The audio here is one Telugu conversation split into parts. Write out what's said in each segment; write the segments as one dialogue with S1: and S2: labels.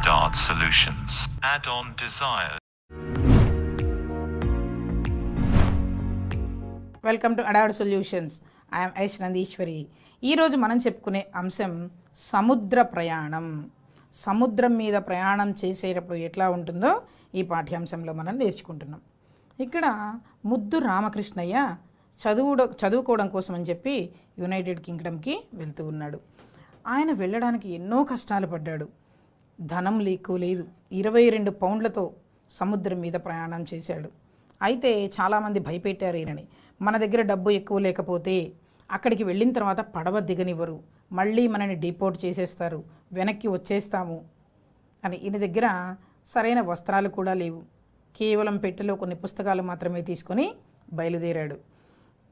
S1: Adart Solutions. Add-on desire.
S2: Welcome to Adart Solutions. I'm Aish Nandeeshwari. ఈరోజు మనం చెప్పుకునే అంశం సముద్ర ప్రయాణం. సముద్రం మీద ప్రయాణం చేసేటప్పుడు ఎట్లా ఉంటుందో ఈ పాఠ్యాంశంలో మనం నేర్చుకుంటున్నాం. ఇక్కడ ముద్దు రామకృష్ణయ్య చదువుకోవడం కోసం అని చెప్పి యునైటెడ్ కింగ్డమ్కి వెళ్తూ ఉన్నాడు. ఆయన వెళ్ళడానికి ఎన్నో కష్టాలు పడ్డాడు. ధనం లేదు. 22 పౌండ్లతో సముద్రం మీద ప్రయాణం చేశాడు. అయితే చాలామంది భయపెట్టారు ఈయనని. మన దగ్గర డబ్బు ఎక్కువ లేకపోతే అక్కడికి వెళ్ళిన తర్వాత పడవ దిగనివ్వరు, మళ్ళీ మనని డిపోర్ట్ చేసేస్తారు, వెనక్కి వచ్చేస్తాము అని. ఈయన దగ్గర సరైన వస్త్రాలు కూడా లేవు. కేవలం పెట్టెలో కొన్ని పుస్తకాలు మాత్రమే తీసుకొని బయలుదేరాడు.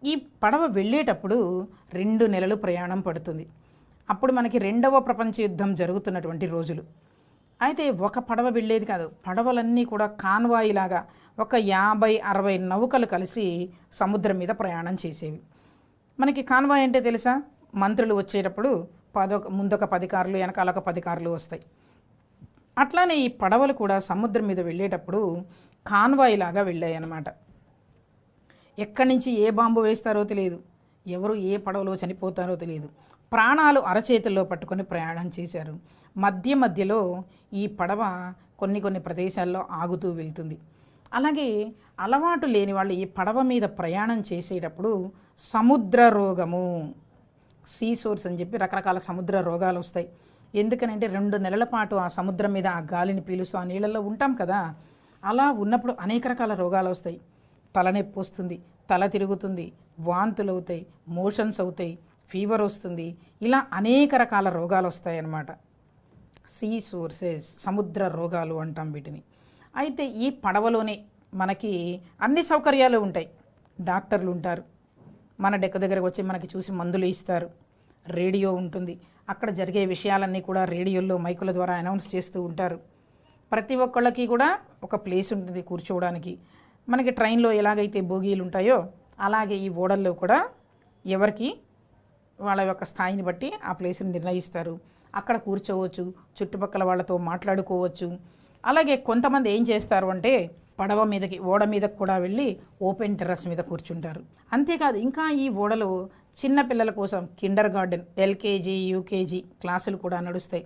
S2: ఈ పడవ వెళ్ళేటప్పుడు 2 నెలలు ప్రయాణం పడుతుంది. అప్పుడు మనకి 2వ ప్రపంచ యుద్ధం జరుగుతున్నటువంటి రోజులు. అయితే ఒక పడవ వెళ్ళేది కాదు, పడవలన్నీ కూడా కాన్వాయి లాగా ఒక 50-60 నౌకలు కలిసి సముద్రం మీద ప్రయాణం చేసేవి. మనకి కాన్వాయ్ అంటే తెలుసా? మంత్రులు వచ్చేటప్పుడు ముందొక 10 కార్లు, వెనకాల ఒక 10 కార్లు వస్తాయి. అట్లానే ఈ పడవలు కూడా సముద్రం మీద వెళ్ళేటప్పుడు కాన్వాయి లాగా వెళ్ళాయి అన్నమాట. ఎక్కడి నుంచి ఏ బాంబు వేస్తారో తెలియదు, ఎవరు ఏ పడవలో చనిపోతారో తెలియదు. ప్రాణాలు అరచేతుల్లో పట్టుకొని ప్రయాణం చేశారు. మధ్యలో ఈ పడవ కొన్ని ప్రదేశాల్లో ఆగుతూ వెళ్తుంది. అలాగే అలవాటు లేని వాళ్ళు ఈ పడవ మీద ప్రయాణం చేసేటప్పుడు సముద్ర రోగము, సీ సోర్స్ అని చెప్పి రకరకాల సముద్ర రోగాలు వస్తాయి. ఎందుకనంటే 2 నెలల పాటు ఆ సముద్రం మీద ఆ గాలిని పీలుస్తూ ఆ నీళ్ళల్లో ఉంటాం కదా. అలా ఉన్నప్పుడు అనేక రకాల రోగాలు వస్తాయి. తలనొప్పి వస్తుంది, తల తిరుగుతుంది, వాంతులు అవుతాయి, మోషన్స్ అవుతాయి, ఫీవర్ వస్తుంది. ఇలా అనేక రకాల రోగాలు వస్తాయి అన్నమాట. సీ సోర్సెస్, సముద్ర రోగాలు అంటాం వీటిని. అయితే ఈ పడవలోనే మనకి అన్ని సౌకర్యాలు ఉంటాయి. డాక్టర్లు ఉంటారు, మన డెక్క దగ్గరకు వచ్చి మనకి చూసి మందులు ఇస్తారు. రేడియో ఉంటుంది, అక్కడ జరిగే విషయాలన్నీ కూడా రేడియోల్లో మైకుల ద్వారా అనౌన్స్ చేస్తూ ఉంటారు. ప్రతి ఒక్కళ్ళకి కూడా ఒక ప్లేస్ ఉంటుంది కూర్చోవడానికి. మనకి ట్రైన్లో ఎలాగైతే బోగీలు ఉంటాయో అలాగే ఈ ఓడల్లో కూడా ఎవరికి వాళ్ళ యొక్క స్థాయిని బట్టి ఆ ప్లేస్ని నిర్ణయిస్తారు. అక్కడ కూర్చోవచ్చు, చుట్టుపక్కల వాళ్ళతో మాట్లాడుకోవచ్చు. అలాగే కొంతమంది ఏం చేస్తారు అంటే పడవ మీదకి, ఓడ మీదకి కూడా వెళ్ళి ఓపెన్ టెర్రస్ మీద కూర్చుంటారు. అంతేకాదు ఇంకా ఈ ఓడలో చిన్న పిల్లల కోసం కిండర్ గార్డెన్, ఎల్కేజీ, యూకేజీ క్లాసులు కూడా నడుస్తాయి.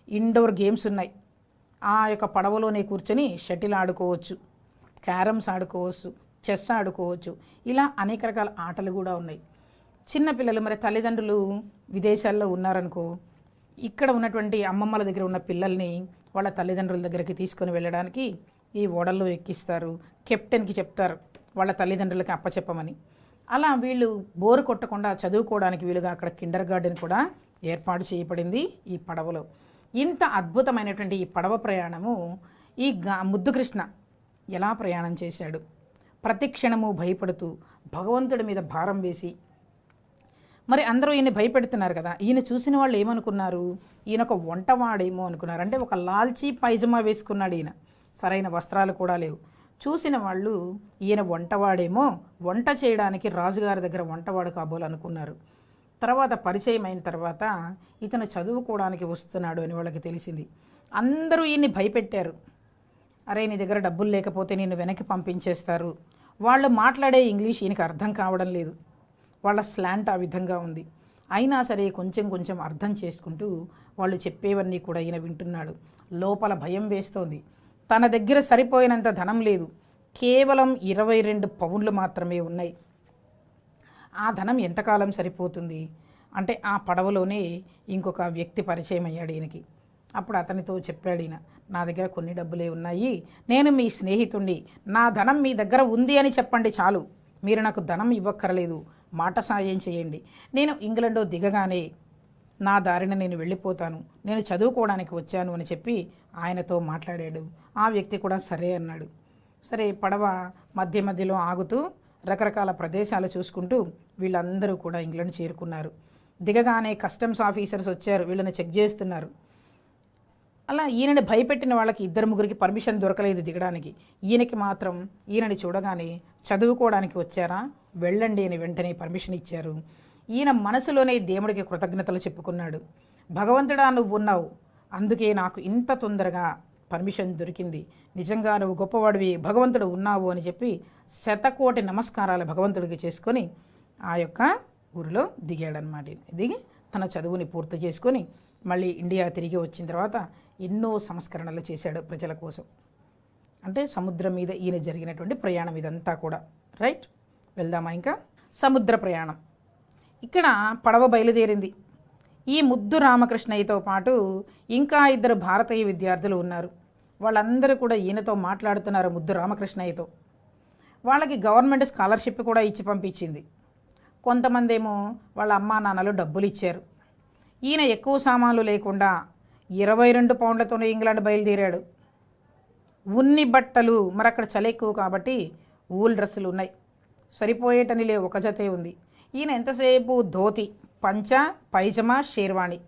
S2: ఇండోర్ గేమ్స్ ఉన్నాయి. ఆ యొక్క పడవలోనే కూర్చొని షటిల్ ఆడుకోవచ్చు, క్యారమ్స్ ఆడుకోవచ్చు, చెస్ ఆడుకోవచ్చు. ఇలా అనేక రకాల ఆటలు కూడా ఉన్నాయి. చిన్నపిల్లలు, మరి తల్లిదండ్రులు విదేశాల్లో ఉన్నారనుకో, ఇక్కడ ఉన్నటువంటి అమ్మమ్మల దగ్గర ఉన్న పిల్లల్ని వాళ్ళ తల్లిదండ్రుల దగ్గరికి తీసుకొని వెళ్ళడానికి ఈ ఓడల్లో ఎక్కిస్తారు. కెప్టెన్కి చెప్తారు వాళ్ళ తల్లిదండ్రులకి అప్పచెప్పమని. అలా వీళ్ళు బోరు కొట్టకుండా చదువుకోవడానికి వీలుగా అక్కడ కిండర్ గార్డెన్ కూడా ఏర్పాటు చేయబడింది ఈ పడవలో. ఇంత అద్భుతమైనటువంటి ఈ పడవ ప్రయాణము ఈ ముద్దు కృష్ణ ఎలా ప్రయాణం చేశాడు? ప్రతి క్షణము భయపడుతూ భగవంతుడి మీద భారం వేసి. మరి అందరూ ఈయన భయపెడుతున్నారు కదా, ఈయన చూసిన వాళ్ళు ఏమనుకున్నారు? ఈయన ఒక వంటవాడేమో అనుకున్నారు. అంటే ఒక లాల్చీ పైజమా వేసుకున్నాడు ఈయన, సరైన వస్త్రాలు కూడా లేవు. చూసిన వాళ్ళు ఈయన వంటవాడేమో, వంట చేయడానికి రాజుగారి దగ్గర వంటవాడు కాబోలనుకున్నారు. తర్వాత పరిచయం అయిన తర్వాత ఇతను చదువుకోవడానికి వస్తున్నాడు అని వాళ్ళకి తెలిసింది. అందరూ ఈయన్ని భయపెట్టారు. అరే, నీ దగ్గర డబ్బులు లేకపోతే నిన్ను వెనక్కి పంపించేస్తారు. వాళ్ళు మాట్లాడే ఇంగ్లీష్ ఈయనకి అర్థం కావడం లేదు, వాళ్ళ స్లాంట్ ఆ విధంగా ఉంది. అయినా సరే కొంచెం అర్థం చేసుకుంటూ వాళ్ళు చెప్పేవన్నీ కూడా ఈయన వింటున్నాడు. లోపల భయం వేస్తోంది. తన దగ్గర సరిపోయినంత ధనం లేదు, కేవలం 22 పౌండ్లు మాత్రమే ఉన్నాయి. ఆ ధనం ఎంతకాలం సరిపోతుంది అంటే ఆ పడవలోనే ఇంకొక వ్యక్తి పరిచయం అయ్యాడు ఈయనకి. అప్పుడు అతనితో చెప్పాడు ఈయన, నా దగ్గర కొన్ని డబ్బులే ఉన్నాయి, నేను మీ స్నేహితుణ్ణి, నా ధనం మీ దగ్గర ఉంది అని చెప్పండి చాలు, మీరు నాకు ధనం ఇవ్వక్కర్లేదు, మాట సాయం చేయండి. నేను ఇంగ్లండ్లో దిగగానే నా దారిన నేను వెళ్ళిపోతాను, నేను చదువుకోవడానికి వచ్చాను అని చెప్పి ఆయనతో మాట్లాడాడు. ఆ వ్యక్తి కూడా సరే అన్నాడు. సరే, పడవ మధ్యలో ఆగుతూ రకరకాల ప్రదేశాలు చూసుకుంటూ వీళ్ళందరూ కూడా ఇంగ్లండ్ చేరుకున్నారు. దిగగానే కస్టమ్స్ ఆఫీసర్స్ వచ్చారు, వీళ్ళని చెక్ చేస్తున్నారు. అలా ఈయనని భయపెట్టిన వాళ్ళకి 2-3కి పర్మిషన్ దొరకలేదు దిగడానికి. ఈయనకి మాత్రం ఈయనని చూడగానే చదువుకోవడానికి వచ్చారా, వెళ్ళండి అని వెంటనే పర్మిషన్ ఇచ్చారు. ఈయన మనసులోనే దేవుడికి కృతజ్ఞతలు చెప్పుకున్నాడు. భగవంతుడా, నువ్వు ఉన్నావు, అందుకే నాకు ఇంత తొందరగా పర్మిషన్ దొరికింది. నిజంగా నువ్వు గొప్పవాడివి, భగవంతుడు ఉన్నావు అని చెప్పి శతకోటి నమస్కారాలు భగవంతుడికి చేసుకొని ఆ యొక్క ఊరిలో దిగాడనమాట. దిగి తన చదువుని పూర్తి చేసుకొని మళ్ళీ ఇండియా తిరిగి వచ్చిన తర్వాత ఎన్నో సంస్కరణలు చేశాడు ప్రజల కోసం. అంటే సముద్రం మీద ఈయన జరిగినటువంటి ప్రయాణం ఇదంతా కూడా. రైట్, వెళ్దామా ఇంకా? సముద్ర ప్రయాణం. ఇక్కడ పడవ బయలుదేరింది. ఈ ముద్దు రామకృష్ణయ్యతో పాటు ఇంకా 2 భారతీయ విద్యార్థులు ఉన్నారు. వాళ్ళందరూ కూడా ఈయనతో మాట్లాడుతున్నారు, ముద్దు రామకృష్ణయ్యతో. వాళ్ళకి గవర్నమెంట్ స్కాలర్షిప్ కూడా ఇచ్చి పంపించింది. కొంతమంది ఏమో వాళ్ళ అమ్మా నాన్నలు డబ్బులు ఇచ్చారు. ఈయన ఎక్కువ సామాన్లు లేకుండా 22 పౌండ్లతోనే ఇంగ్లాండ్ బయలుదేరాడు. ఉన్ని బట్టలు, మరి అక్కడ చలి ఎక్కువ కాబట్టి ఊల్ డ్రెస్సులు ఉన్నాయి, సరిపోయేటని లేవు, ఒక జతే ఉంది. ఈయన ఎంతసేపు ధోతి, పంచ, పైజమా, షేర్వాణి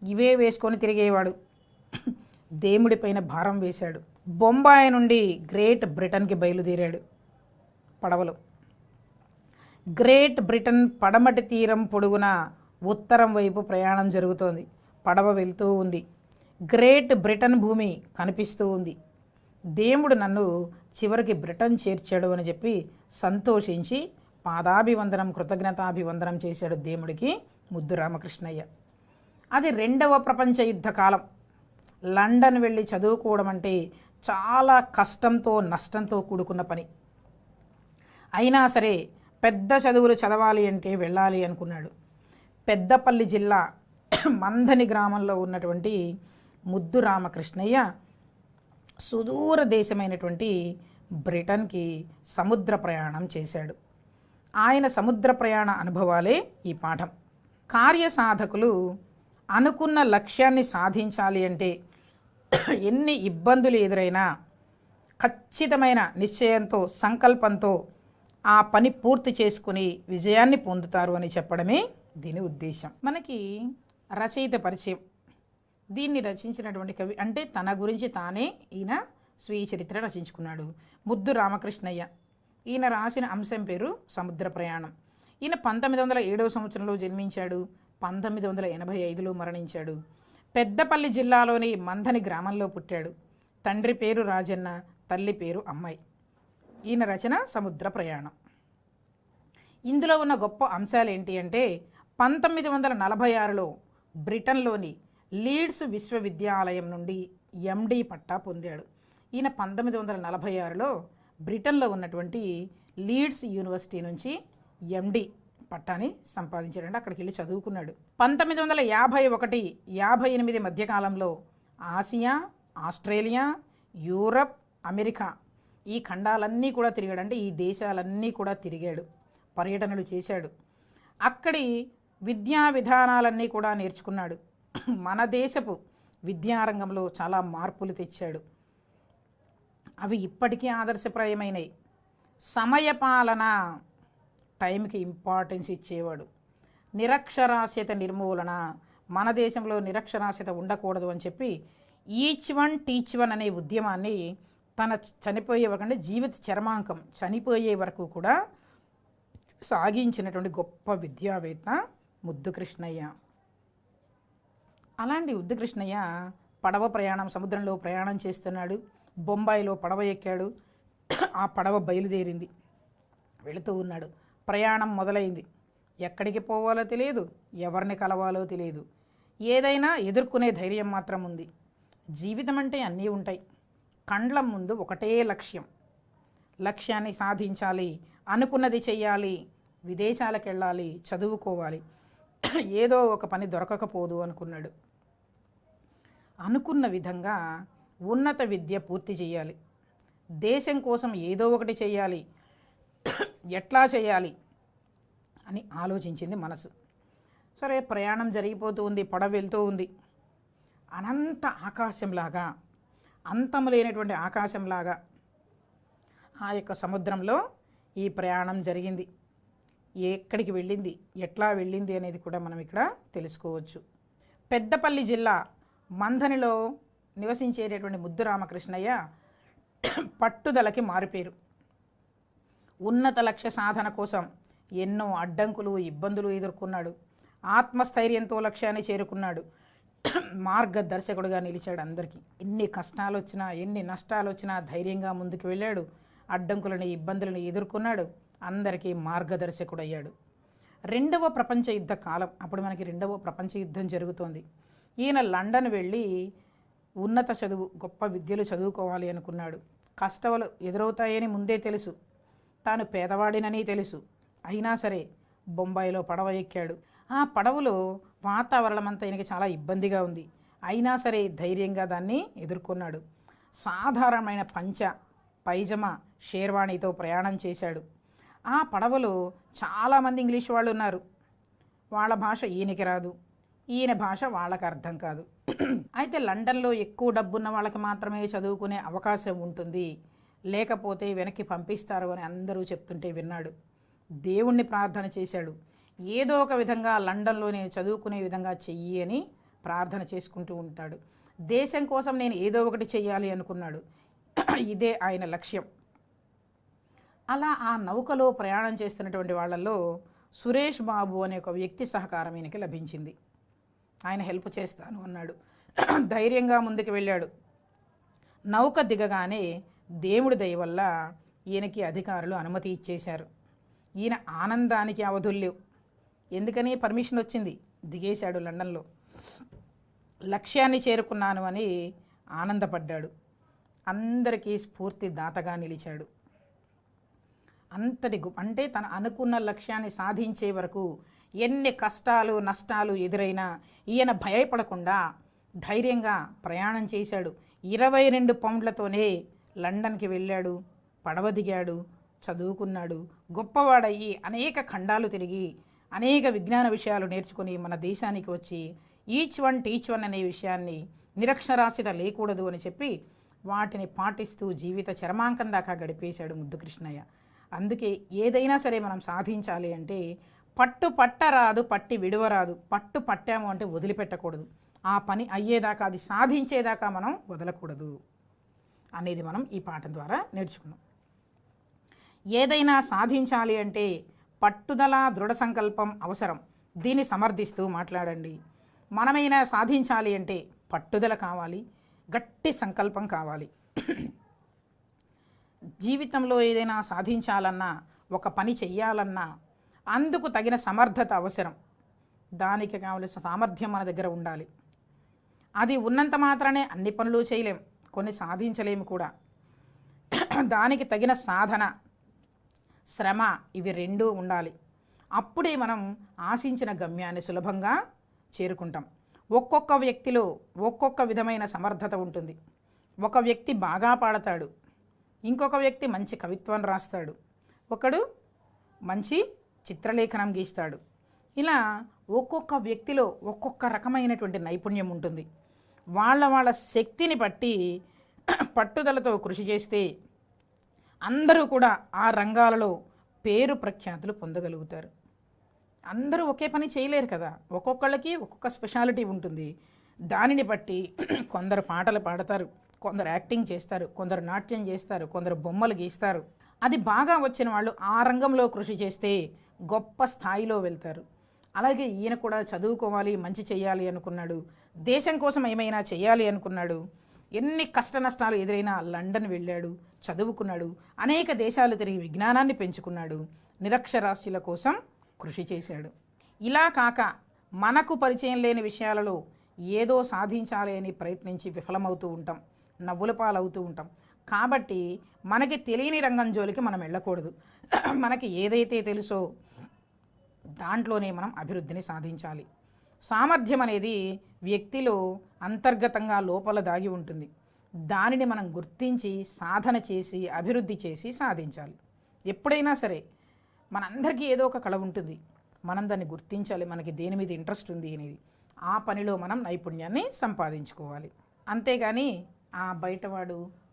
S2: ఇవే వేసుకొని తిరిగేవాడు. దేవుడి పైన భారం వేశాడు. బొంబాయి నుండి గ్రేట్ బ్రిటన్కి బయలుదేరాడు పడవలో. గ్రేట్ బ్రిటన్ పడమటి తీరం పొడుగున ఉత్తరం వైపు ప్రయాణం జరుగుతోంది. పడవ వెళ్తూ ఉంది. గ్రేట్ బ్రిటన్ భూమి కనిపిస్తూ ఉంది. దేవుడు నన్ను చివరికి బ్రిటన్ చేర్చాడు అని చెప్పి సంతోషించి పాదాభివందనం, కృతజ్ఞతాభివందనం చేశాడు దేవుడికి ముద్దు రామకృష్ణయ్య. అది 2వ ప్రపంచ యుద్ధ కాలం. లండన్ వెళ్ళి చదువుకోవడం అంటే చాలా కష్టంతో నష్టంతో కూడుకున్న పని. అయినా సరే పెద్ద చదువులు చదవాలి అంటే వెళ్ళాలి అనుకున్నాడు. పెద్దపల్లి జిల్లా మందని గ్రామంలో ఉన్నటువంటి ముద్దు రామకృష్ణయ్య సుదూర దేశమైనటువంటి బ్రిటన్కి సముద్ర ప్రయాణం చేశాడు. ఆయన సముద్ర ప్రయాణ అనుభవాలే ఈ పాఠం. కార్యసాధకులు అనుకున్న లక్ష్యాన్ని సాధించాలి అంటే ఎన్ని ఇబ్బందులు ఎదురైనా ఖచ్చితమైన నిశ్చయంతో, సంకల్పంతో ఆ పని పూర్తి చేసుకుని విజయాన్ని పొందుతారు అని చెప్పడమే దీని ఉద్దేశం. మనకి రచయిత పరిచయం. దీన్ని రచించినటువంటి కవి అంటే తన గురించి తానే ఈయన స్వీయ చరిత్ర రచించుకున్నాడు. ముద్దు రామకృష్ణయ్య. ఈయన రాసిన అంశం పేరు సముద్ర ప్రయాణం. ఈయన 1907వ సంవత్సరంలో జన్మించాడు. 1985లో మరణించాడు. పెద్దపల్లి జిల్లాలోని మందని గ్రామంలో పుట్టాడు. తండ్రి పేరు రాజన్న, తల్లి పేరు అమ్మాయి. ఈయన రచన సముద్ర ప్రయాణం. ఇందులో ఉన్న గొప్ప అంశాలు ఏంటి అంటే 1946లో బ్రిటన్లోని లీడ్స్ విశ్వవిద్యాలయం నుండి ఎండి పట్టా పొందాడు. ఈయన 1946లో బ్రిటన్లో ఉన్నటువంటి లీడ్స్ యూనివర్సిటీ నుంచి ఎండి పట్టాని సంపాదించాడంటే అక్కడికి వెళ్ళి చదువుకున్నాడు. 1951-58 మధ్యకాలంలో ఆసియా, ఆస్ట్రేలియా, యూరప్, అమెరికా ఈ ఖండాలన్నీ కూడా తిరిగాడు. అంటే ఈ దేశాలన్నీ కూడా తిరిగాడు, పర్యటనలు చేశాడు. అక్కడి విద్యా విధానాలన్నీ కూడా నేర్చుకున్నాడు. మన దేశపు విద్యారంగంలో చాలా మార్పులు తెచ్చాడు. అవి ఇప్పటికీ ఆదర్శప్రాయమైనవి. సమయపాలన, టైంకి ఇంపార్టెన్స్ ఇచ్చేవాడు. నిరక్షరాస్యత నిర్మూలన, మన దేశంలో నిరక్షరాస్యత ఉండకూడదు అని చెప్పి ఈచ్ వన్ టీచ్ వన్ అనే ఉద్యమాన్ని తన చనిపోయే వరకు, అంటే జీవిత చరమాంకం చనిపోయే వరకు కూడా సాగించినటువంటి గొప్ప విద్యావేత్త ముద్దు కృష్ణయ్య. అలాంటి ముద్దు కృష్ణయ్య పడవ ప్రయాణం, సముద్రంలో ప్రయాణం చేస్తున్నాడు. బొంబాయిలో పడవ ఎక్కాడు. ఆ పడవ బయలుదేరింది. వెళుతూ ఉన్నాడు. ప్రయాణం మొదలైంది. ఎక్కడికి పోవాలో తెలియదు, ఎవరిని కలవాలో తెలియదు. ఏదైనా ఎదుర్కొనే ధైర్యం మాత్రం ఉంది. జీవితం అంటే అన్నీ ఉంటాయి. కండ్ల ముందు ఒకటే లక్ష్యం. లక్ష్యాన్ని సాధించాలి, అనుకున్నది చెయ్యాలి, విదేశాలకు వెళ్ళాలి, చదువుకోవాలి. ఏదో ఒక పని దొరకకపోదు అనుకున్నాడు. అనుకున్న విధంగా ఉన్నత విద్య పూర్తి చేయాలి, దేశం కోసం ఏదో ఒకటి చేయాలి, ఎట్లా చేయాలి అని ఆలోచించింది మనసు. సరే, ప్రయాణం జరిగిపోతూ ఉంది, పడవ వెళ్తూ ఉంది. అనంత ఆకాశంలాగా, అంతము లేనటువంటి ఆకాశంలాగా ఆ యొక్క సముద్రంలో ఈ ప్రయాణం జరిగింది. ఎక్కడికి వెళ్ళింది, ఎట్లా వెళ్ళింది అనేది కూడా మనం ఇక్కడ తెలుసుకోవచ్చు. పెద్దపల్లి జిల్లా మంథనిలో నివసించేటటువంటి ముద్దు రామకృష్ణయ్య పట్టుదలకి మారుపేరు. ఉన్నత లక్ష్య సాధన కోసం ఎన్నో అడ్డంకులు, ఇబ్బందులు ఎదుర్కొన్నాడు. ఆత్మస్థైర్యంతో లక్ష్యాన్ని చేరుకున్నాడు. మార్గదర్శకుడుగా నిలిచాడు అందరికీ. ఎన్ని కష్టాలు వచ్చినా, ఎన్ని నష్టాలు వచ్చినా ధైర్యంగా ముందుకు వెళ్ళాడు. అడ్డంకులని, ఇబ్బందులను ఎదుర్కొన్నాడు. అందరికీ మార్గదర్శకుడయ్యాడు. రెండవ ప్రపంచ యుద్ధ కాలం, అప్పుడు మనకి రెండవ ప్రపంచ యుద్ధం జరుగుతోంది. ఈయన లండన్ వెళ్ళి ఉన్నత చదువు, గొప్ప విద్యలు చదువుకోవాలి అనుకున్నాడు. కష్టాలు ఎదురవుతాయని ముందే తెలుసు, తాను పేదవాడినని తెలుసు. అయినా సరే బొంబాయిలో పడవ ఎక్కాడు. ఆ పడవలో వాతావరణం అంతా ఈయనకి చాలా ఇబ్బందిగా ఉంది. అయినా సరే ధైర్యంగా దాన్ని ఎదుర్కొన్నాడు. సాధారణమైన పంచ, పైజమా, షేర్వాణితో ప్రయాణం చేశాడు. ఆ పడవలో చాలామంది ఇంగ్లీష్ వాళ్ళు ఉన్నారు. వాళ్ళ భాష ఈయనకి రాదు, ఈయన భాష వాళ్ళకి అర్థం కాదు. అయితే లండన్లో ఎక్కువ డబ్బున్న వాళ్ళకి మాత్రమే చదువుకునే అవకాశం ఉంటుంది, లేకపోతే వెనక్కి పంపిస్తారు అని అందరూ చెప్తుంటే విన్నాడు. దేవుణ్ణి ప్రార్థన చేశాడు. ఏదో ఒక విధంగా లండన్లోనే చదువుకునే విధంగా చెయ్యి అని ప్రార్థన చేసుకుంటూ ఉంటాడు. దేశం కోసం నేను ఏదో ఒకటి చెయ్యాలి అనుకున్నాడు. ఇదే ఆయన లక్ష్యం. అలా ఆ నౌకలో ప్రయాణం చేస్తున్నటువంటి వాళ్ళల్లో సురేష్ బాబు అనే ఒక వ్యక్తి సహకారం ఈయనకి లభించింది. ఆయన హెల్ప్ చేస్తాను అన్నాడు. ధైర్యంగా ముందుకు వెళ్ళాడు. నౌక దిగగానే దేవుడి దయ వల్ల ఈయనకి అధికారులు అనుమతి ఇచ్చేశారు. ఈయన ఆనందానికి అవధుల్లేవు. ఎందుకని పర్మిషన్ వచ్చింది, దిగేశాడు లండన్లో. లక్ష్యాన్ని చేరుకున్నాను అని ఆనందపడ్డాడు. అందరికీ స్ఫూర్తి దాతగా నిలిచాడు. అంతటి అంటే తను అనుకున్న లక్ష్యాన్ని సాధించే వరకు ఎన్ని కష్టాలు నష్టాలు ఎదురైనా ఈయన భయపడకుండా ధైర్యంగా ప్రయాణం చేశాడు. 22 పౌండ్లతోనే లండన్కి వెళ్ళాడు, పడవ దిగాడు, చదువుకున్నాడు. గొప్పవాడయ్యి అనేక ఖండాలు తిరిగి అనేక విజ్ఞాన విషయాలు నేర్చుకుని మన దేశానికి వచ్చి ఈచ్ వన్ టీచ్ వన్ అనే విషయాన్ని, నిరక్షరాస్యత లేకూడదు అని చెప్పి వాటిని పాటిస్తూ జీవిత చరమాంకం దాకా గడిపేశాడు ముద్దు కృష్ణయ్య. అందుకే ఏదైనా సరే మనం సాధించాలి అంటే పట్టు పట్టరాదు, పట్టి విడవరాదు. పట్టు పట్టాము అంటే వదిలిపెట్టకూడదు. ఆ పని అయ్యేదాకా, అది సాధించేదాకా మనం వదలకూడదు అనేది మనం ఈ పాఠం ద్వారా నేర్చుకున్నాం. ఏదైనా సాధించాలి అంటే పట్టుదల, దృఢ సంకల్పం అవసరం. దీన్ని సమర్థిస్తూ మాట్లాడండి. మనమైనా సాధించాలి అంటే పట్టుదల కావాలి, గట్టి సంకల్పం కావాలి. జీవితంలో ఏదైనా సాధించాలన్నా, ఒక పని చెయ్యాలన్నా అందుకు తగిన సమర్థత అవసరం. దానికి కావలసిన సామర్థ్యం మన దగ్గర ఉండాలి. అది ఉన్నంత మాత్రానే అన్ని పనులు చేయలేం, కొన్ని సాధించలేము కూడా. దానికి తగిన సాధన, శ్రమ, ఇవి రెండూ ఉండాలి. అప్పుడే మనం ఆశించిన గమ్యాన్ని సులభంగా చేరుకుంటాం. ఒక్కొక్క వ్యక్తిలో ఒక్కొక్క విధమైన సమర్థత ఉంటుంది. ఒక వ్యక్తి బాగా పాడతాడు, ఇంకొక వ్యక్తి మంచి కవిత్వం రాస్తాడు, ఒకడు మంచి చిత్రలేఖనం గీస్తాడు. ఇలా ఒక్కొక్క వ్యక్తిలో ఒక్కొక్క రకమైనటువంటి నైపుణ్యం ఉంటుంది. వాళ్ళ శక్తిని బట్టి పట్టుదలతో కృషి చేస్తే అందరూ కూడా ఆ రంగాలలో పేరు ప్రఖ్యాతులు పొందగలుగుతారు. అందరూ ఒకే పని చేయలేరు కదా, ఒక్కొక్కళ్ళకి ఒక్కొక్క స్పెషాలిటీ ఉంటుంది. దానిని బట్టి కొందరు పాటలు పాడతారు, కొందరు యాక్టింగ్ చేస్తారు, కొందరు నాట్యం చేస్తారు, కొందరు బొమ్మలు గీస్తారు. అది బాగా వచ్చిన వాళ్ళు ఆ రంగంలో కృషి చేస్తే గొప్ప స్థాయిలో వెళ్తారు. అలాగే ఈయన కూడా చదువుకోవాలి, మంచి చేయాలి అనుకున్నాడు. దేశం కోసం ఏమైనా చేయాలి అనుకున్నాడు. ఎన్ని కష్ట నష్టాలు ఎదురైనా లండన్ వెళ్ళాడు, చదువుకున్నాడు, అనేక దేశాలు తిరిగి విజ్ఞానాన్ని పెంచుకున్నాడు, నిరక్షరాస్యుల కోసం కృషి చేశాడు. ఇలా కాక మనకు పరిచయం లేని విషయాలలో ఏదో సాధించాలి అని ప్రయత్నించి విఫలమవుతూ ఉంటాం, నవ్వుల పాలవుతూ ఉంటాం. కాబట్టి మనకి తెలియని రంగం జోలికి మనం వెళ్ళకూడదు. మనకి ఏదైతే తెలుసో దాంట్లోనే మనం అభివృద్ధిని సాధించాలి. సామర్థ్యం అనేది వ్యక్తిలో అంతర్గతంగా లోపల దాగి ఉంటుంది. దానిని మనం గుర్తించి సాధన చేసి అభివృద్ధి చేసి సాధించాలి. ఎప్పుడైనా సరే మనందరికీ ఏదో ఒక కళ ఉంటుంది, మనం దాన్ని గుర్తించాలి. మనకి దేని మీద ఇంట్రెస్ట్ ఉంది అనేది, ఆ పనిలో మనం నైపుణ్యాన్ని సంపాదించుకోవాలి. అంతేగాని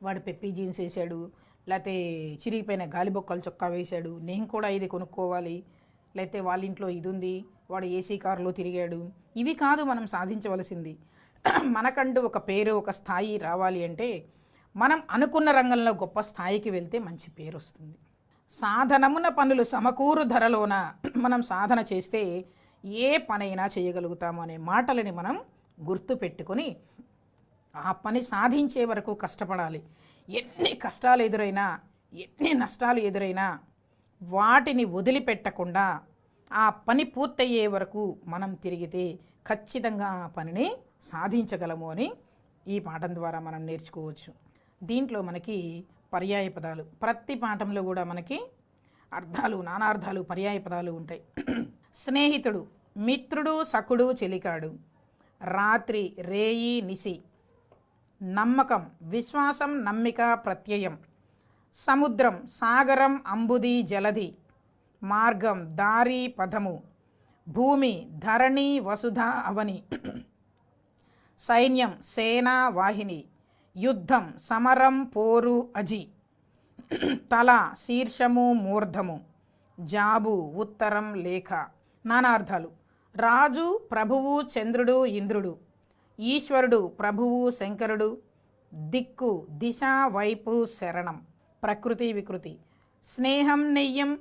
S2: వాడు పెప్పీ జీన్స్ వేసాడు, లేకపోతే చిరిగిపోయిన గాలిబొక్కలు చొక్కా వేశాడు, నేను కూడా ఇది కొనుక్కోవాలి, లేకపోతే వాళ్ళ ఇంట్లో ఇది ఉంది, వాడు ఏసీ కారులో తిరిగాడు, ఇవి కాదు మనం సాధించవలసింది. మనకంటూ ఒక పేరు, ఒక స్థాయి రావాలి అంటే మనం అనుకున్న రంగంలో గొప్ప స్థాయికి వెళ్తే మంచి పేరు వస్తుంది. సాధనమున పనులు సమకూరు ధరలోన మనం సాధన చేస్తే ఏ పనైనా చేయగలుగుతాము అనే మాటలని మనం గుర్తు పెట్టుకొని ఆ పని సాధించే వరకు కష్టపడాలి. ఎన్ని కష్టాలు ఎదురైనా, ఎన్ని నష్టాలు ఎదురైనా వాటిని వదిలిపెట్టకుండా ఆ పని పూర్తయ్యే వరకు మనం తిరిగితే ఖచ్చితంగా ఆ పనిని సాధించగలము అని ఈ పాఠం ద్వారా మనం నేర్చుకోవచ్చు. దీంట్లో మనకి పర్యాయ పదాలు, ప్రతి పాఠంలో కూడా మనకి అర్థాలు, నానార్థాలు, పర్యాయ పదాలు ఉంటాయి. స్నేహితుడు, మిత్రుడు, సఖుడు, చెలికాడు. రాత్రి, రేయి, నిసి. నమ్మకం, విశ్వాసం, నమ్మిక, ప్రత్యయం. సముద్రం, సాగరం, అంబుది, జలధి. మార్గం, దారి, పదము. భూమి, ధరణి, వసుధ, అవని. సైన్యం, సేన, వాహిని. యుద్ధం, సమరం, పోరు, అజి. తల, శీర్షము, మూర్ధము. జాబు, ఉత్తరం, లేఖ. నానార్థాలు. రాజు, ప్రభువు, చంద్రుడు, ఇంద్రుడు. ఈశ్వరుడు, ప్రభువు, శంకరుడు. దిక్కు, దిశ, వైపు, శరణం. ప్రకృతి, వికృతి. స్నేహం, నెయ్యం.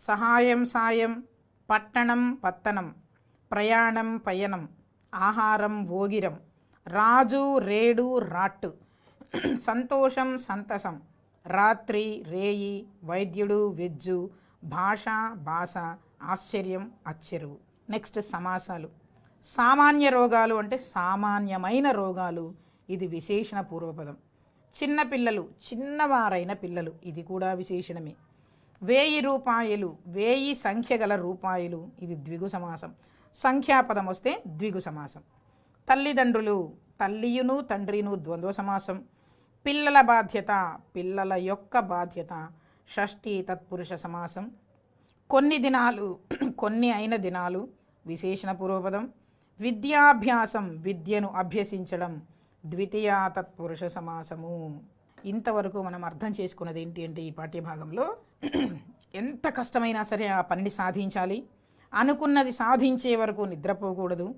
S2: సహాయం, సాయం. పట్టణం, పత్తనం. ప్రయాణం, పయనం. ఆహారం, ఓగిరం. రాజు, రేడు, రాట్టు. సంతోషం, సంతసం. రాత్రి, రేయి. వైద్యుడు, వెజ్జు. భాష, భాష. ఆశ్చర్యం, అచ్చెరువు. నెక్స్ట్ సమాసాలు. సామాన్య రోగాలు అంటే సామాన్యమైన రోగాలు, ఇది విశేషణ పూర్వపదం. చిన్నపిల్లలు, చిన్నవారైన పిల్లలు, ఇది కూడా విశేషణమే. 1000 రూపాయలు, 1000 సంఖ్య గల రూపాయలు, ఇది ద్విగు సమాసం. సంఖ్యాపదం వస్తే ద్విగు సమాసం. తల్లిదండ్రులు, తల్లియును తండ్రిను, ద్వంద్వ సమాసం. పిల్లల బాధ్యత, పిల్లల యొక్క బాధ్యత, షష్ఠి తత్పురుష సమాసం. కొన్ని దినాలు, కొన్ని అయిన దినాలు, విశేషణ పూర్వపదం. విద్యాభ్యాసం, విద్యను అభ్యసించడం, ద్వితీయ తత్పురుష సమాసము. ఇంతవరకు మనం అర్థం చేసుకున్నది ఏంటి అంటే ఈ పాఠ్యభాగంలో ఎంత కష్టమైనా సరే ఆ పనిని సాధించాలి, అనుకున్నది సాధించే వరకు నిద్రపోకూడదు,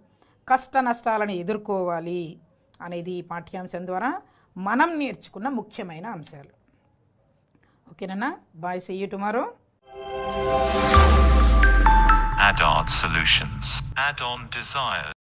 S2: కష్ట నష్టాలను ఎదుర్కోవాలి అనేది ఈ పాఠ్యాంశం ద్వారా మనం నేర్చుకున్న ముఖ్యమైన అంశాలు. ఓకేనా? Bye, see you tomorrow.
S1: Add-on solutions. Add-on desires.